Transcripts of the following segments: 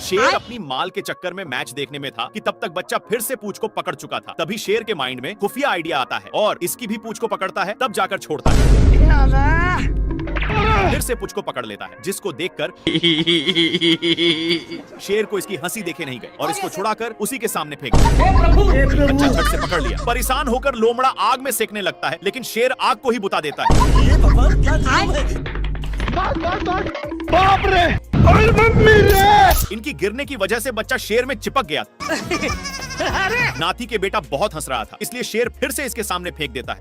शेर अपनी माल के चक्कर में मैच देखने में था कि तब तक बच्चा फिर से पूंछ को पकड़ चुका था। तभी शेर के माइंड में खुफिया आइडिया आता है और इसकी भी पूंछ को पकड़ता है, तब जाकर छोड़ता है। फिर से पूंछ को पकड़ लेता है, जिसको देखकर शेर को इसकी हंसी देखे नहीं गई और इसको छुड़ाकर उसी के सामने फेंक दिया। बच्चा झट से पकड़ लिया। परेशान होकर लोमड़ा आग में सेकने लगता है, लेकिन शेर आग को ही बुता देता है। ये भगवान क्या जुल्म है। बाप रे, अरे मम्मी रे। इनकी गिरने की वजह से बच्चा शेर में चिपक गया। नाथी के बेटा बहुत हंस रहा था, इसलिए शेर फिर से इसके सामने फेंक देता है,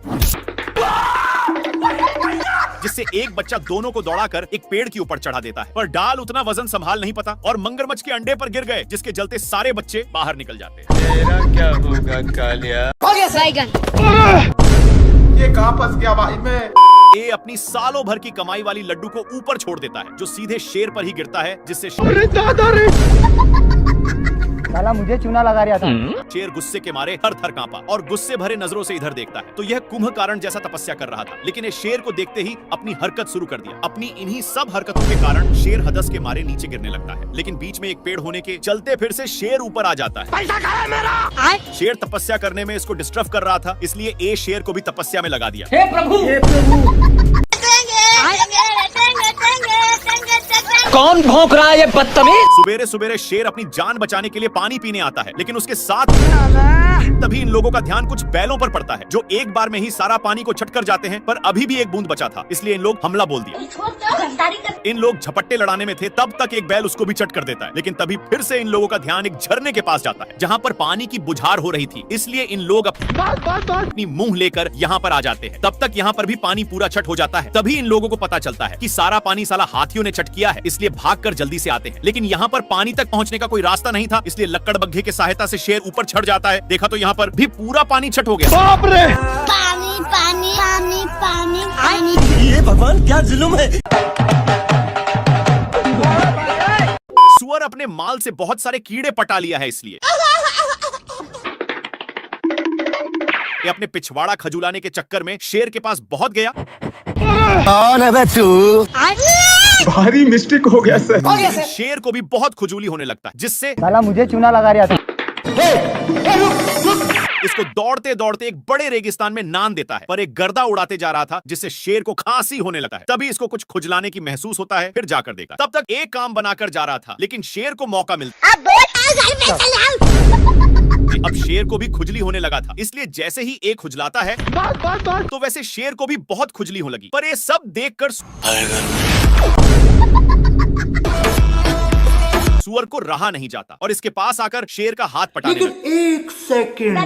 जिससे एक बच्चा दोनों को दौड़ाकर एक पेड़ के ऊपर चढ़ा देता है। पर डाल उतना वजन संभाल नहीं पाता और मगरमच्छ के अंडे पर गिर गए, जिसके चलते सारे बच्चे बाहर निकल जाते हैं। तेरा क्या होगा कालिया? हो गया बैगन। ये कहाँ फंस गया भाई मैं? ये अपनी सालों भर की कमाई वाली लड्डू को ऊपर छोड़ देता है, जो सीधे शेर पर ही गिरता है, जिससे साला मुझे चूना लगा रहा था। शेर गुस्से के मारे थर थर कांपा और गुस्से भरे नजरों से इधर देखता है। तो यह कुंभकर्ण जैसा तपस्या कर रहा था, लेकिन ये शेर को देखते ही अपनी हरकत शुरू कर दिया। अपनी इन्हीं सब हरकतों के कारण शेर हदस के मारे नीचे गिरने लगता है, लेकिन बीच में एक पेड़ होने के चलते फिर से शेर ऊपर आ जाता है। पैसा कहाँ है मेरा? शेर तपस्या करने में इसको डिस्टर्ब कर रहा था, इसलिए ए शेर को भी तपस्या में लगा दिया। हे प्रभु, कौन भौंक रहा है ये बदतमीज? सुबेरे सुबेरे शेर अपनी जान बचाने के लिए पानी पीने आता है, लेकिन उसके साथ तभी इन लोगों का ध्यान कुछ बैलों पर पड़ता है, जो एक बार में ही सारा पानी को छट कर जाते हैं। पर अभी भी एक बूंद बचा था, इसलिए इन लोग हमला बोल दिया। इन लोग झपट्टे लड़ाने में थे, तब तक एक बैल उसको भी चट कर देता है, लेकिन तभी फिर से इन लोगों का ध्यान एक झरने के पास जाता है, जहाँ पर पानी की बुझार हो रही थी। इसलिए इन लोग अपनी मुंह लेकर यहाँ पर आ जाते हैं। तब तक यहाँ पर भी पानी पूरा छट हो जाता है। तभी इन लोगों को पता चलता है कि सारा पानी साला हाथियों ने चट किया है, इसलिए भागकर जल्दी से आते हैं। लेकिन यहाँ पर पानी तक पहुँचने का कोई रास्ता नहीं था, इसलिए लक्कड़ बग्घे की सहायता से शेर ऊपर चढ़ जाता है। देखा तो यहाँ पर भी पूरा पानी छट हो गया। बाप रे, पानी पानी पानी पानी पानी। ये भगवान क्या जुल्म है। सुअर अपने माल से बहुत सारे कीड़े पटा लिया है, इसलिए ये अपने पिछवाड़ा खजुलाने के चक्कर में शेर के पास बहुत गया। कौन है बे तू? भारी मिस्टेक हो गया सर। शेर को भी बहुत खुजली होने लगता है, जिससे साला मुझे चूना लगा रहा था। इसको दौड़ते दौड़ते एक बड़े रेगिस्तान में नान देता है, पर एक गर्दा उड़ाते जा रहा था, जिससे शेर को खांसी होने लगा है। तभी इसको कुछ खुजलाने की महसूस होता है, फिर जाकर देखा। तब तक एक काम बनाकर जा रहा था, लेकिन शेर को मौका मिलता। अब शेर को भी खुजली होने लगा था, इसलिए जैसे ही एक खुजलाता है तो वैसे शेर को भी बहुत खुजली होने लगी। पर ये सब देखकर सुअर को रहा नहीं जाता और इसके पास आकर शेर का हाथ पटाने लगा। एक सेकंड।